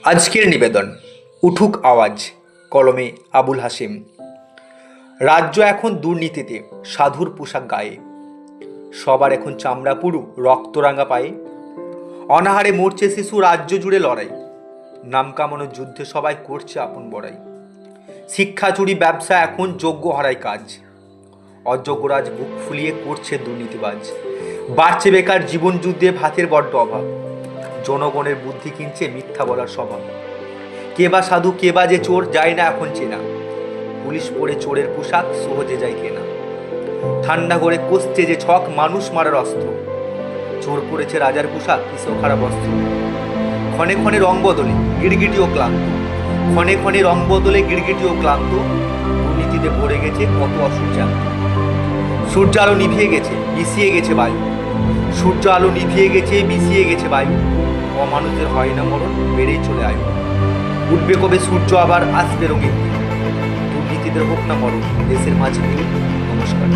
আজকের নিবেদন উঠুক আওয়াজ, কলমে আবুল হাসিম। রাজ্য এখন দুর্নীতিতে সাধুর পোশাক গায়ে, সবার এখন চামড়া পুরু রক্তরাঙা পায়ে। অনাহারে মরছে শিশু, রাজ্য জুড়ে লড়াই, নাম কামানোর যুদ্ধে সবাই করছে আপন বড়াই। শিক্ষা চুরি ব্যবসা এখন যোগ্য হারায় কাজ, অযোগ্যরাজ বুক ফুলিয়ে করছে দুর্নীতিবাজ। বাড়ছে বেকার জীবন যুদ্ধে ভাতের বড্ড অভাব, জনগণের বুদ্ধি কিনছে মিথ্যা বলার স্বভাব। কে বা সাধু কে বা যে চোর যায় না এখন চেনা, পুলিশ পরে চোরের পোশাক সহজে যায় কেনা। ঠান্ডা করে কষছে যে ছক মানুষ মারার অস্ত্র, চোর পড়েছে রাজার পোশাক কিসেও খারাপ অস্ত্র। ক্ষণে ক্ষণে রং বদলে গিরগিটি ও ক্লান্ত, ক্ষণে ক্ষণে রং বদলে গিরগিটি ও ক্লান্ত। দুর্নীতিতে ভরে গেছে কত অসূর্যান্ত। সূর্য আলো নিভিয়ে গেছে মিশিয়ে গেছে বায়ু, সূর্য আলো নিভিয়ে গেছে মিশিয়ে গেছে বায়ু। অমানুষের হয় না মরণ, বেড়েই চলে আয়ু। উঠবে কবে সূর্য আবার আসবে রঙিন দিন, দুর্নীতিদের হোক না মরণ দেশের মাঝে। নমস্কার।